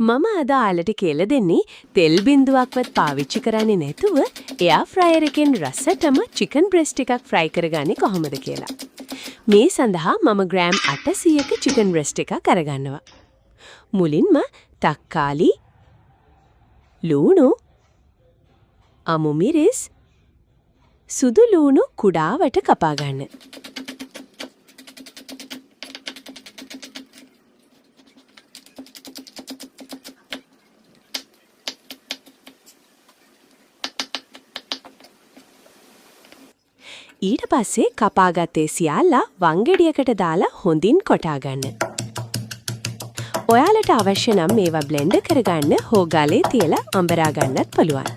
මම අද ආලට කියලා දෙන්නේ තෙල් බිඳුවක්වත් පාවිච්චි කරන්නේ නැතුව එයා ෆ්‍රයර් එකෙන් රසටම චිකන් බ්‍රෙස්ට් එකක් ෆ්‍රයි කරගන්නේ කොහොමද කියලා. මේ සඳහා මම ග්‍රෑම් 800ක චිකන් බ්‍රෙස්ට් එකක් අරගන්නවා. මුලින්ම තක්කාලි, ලූණු, අමු මිරිස්, සුදු ලූණු කුඩාවට කපා ගන්න. ඊට පස්සේ කපාගත්තේ සියල්ලා වංගෙඩියකට දාලා හොඳින් කොටා ගන්න. ඔයාලට අවශ්‍ය නම් මේවා බ්ලෙන්ඩ් කරගන්න හෝ ගලේ තියලා අඹරා ගන්නත් පුළුවන්.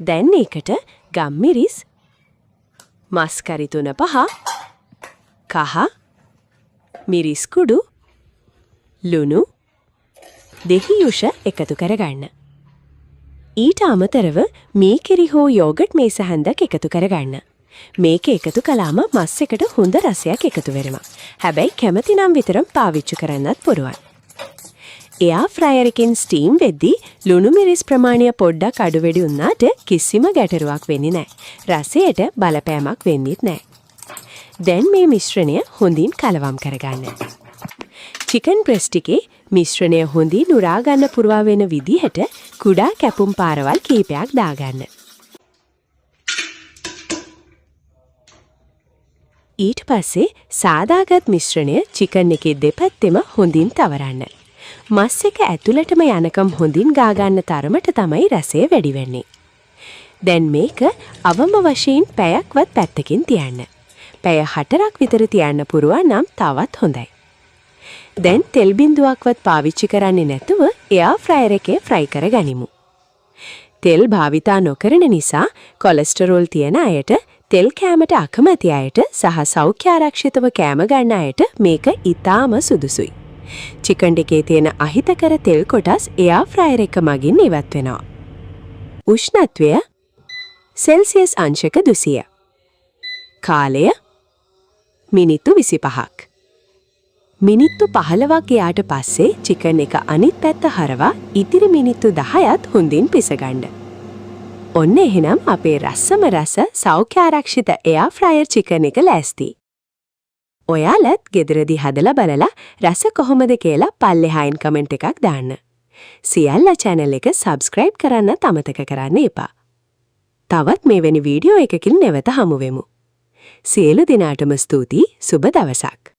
දැන් ඒකට ගම්මිරිස්, මස් කරි 3-5, කහ, මිරිස් කුඩු, ලුණු, දෙහියුෂ එකතු කරගන්න. ඊට අමතරව මේ කිරි හෝ යෝගට් මේස හැන්දක් එකතු කරගන්න. මේක එකතු කළාම මස් එකට හොඳ රසයක් එකතු වෙනවා. හැබැයි කැමති නම් විතරක් පාවිච්චි කරන්නත් පුළුවන්. එයා ෆ්‍රයර් එකෙන් ස්ටීම් වෙද්දී ලුණු මිරිස් ප්‍රමාණය පොඩ්ඩක් අඩු වැඩි වුණාට කිසිම ගැටලුවක් වෙන්නේ නැහැ. රසයට බලපෑමක් වෙන්නේත් නැහැ. දැන් මේ මිශ්‍රණය හොඳින් කලවම් කරගන්න. චිකන් බ්‍රෙස්ට් එකේ මිශ්‍රණය හොඳින් උරා ගන්න පුරවා වෙන විදිහට කුඩා කැපුම් පාරවල් කීපයක් දාගන්න. ඊට පස්සේ සාදාගත් මිශ්‍රණය චිකන් එකේ දෙපැත්තෙම හොඳින් තවරන්න. මස් එක ඇතුළටම යනකම් හොඳින් ගා ගන්න තරමට තමයි රසය වැඩි වෙන්නේ. දැන් මේක අවම වශයෙන් පැයක්වත් පැත්තකින් තියන්න. පැය 4ක් විතර තියන්න පුරුවා නම් තවත් හොඳයි. දැන් තෙල් බිඳුවක්වත් පාවිච්චි කරන්නේ නැතුව එයා ෆ්‍රයර් එකේ ෆ්‍රයි කරගනිමු. තෙල් භාවිතා නොකරන නිසා කොලෙස්ටරෝල් තියෙන අයට, තෙල් කෑමට අකමැති අයට සහ සෞඛ්‍ය ආරක්ෂිතව කෑම ගන්න අයට මේක ඉතාම සුදුසුයි. චිකන් එකේ තියෙන අහිතකර තෙල් කොටස් එයා ෆ්‍රයර් එක මගින් ඉවත් වෙනවා. උෂ්ණත්වය සෙල්සියස් අංශක 200. කාලය මිනිත්තු 25ක්. මිනිත්තු 15ක් ගියාට පස්සේ චිකන් එක අනිත් පැත්ත හරවා ඉතිරි මිනිත්තු 10ත් හොඳින් පිසගන්න. ඔන්න එහෙනම් අපේ රසම රස සෞඛ්‍ය ආරක්ෂිත එයා ෆ්‍රයර් චිකන් එක ලෑස්ති. ඔයාලත් ගෙදරදී හදලා බලලා රස කොහොමද කියලා පල්ලෙහායින් කමෙන්ට් එකක් දාන්න. සියල්ලා channel එක subscribe කරන්න අමතක කරන්න එපා. තවත් මෙවැනි වීඩියෝ එකකින් නැවත හමු වෙමු. සියලු දිනාටම ස්තුතියි. සුබ දවසක්.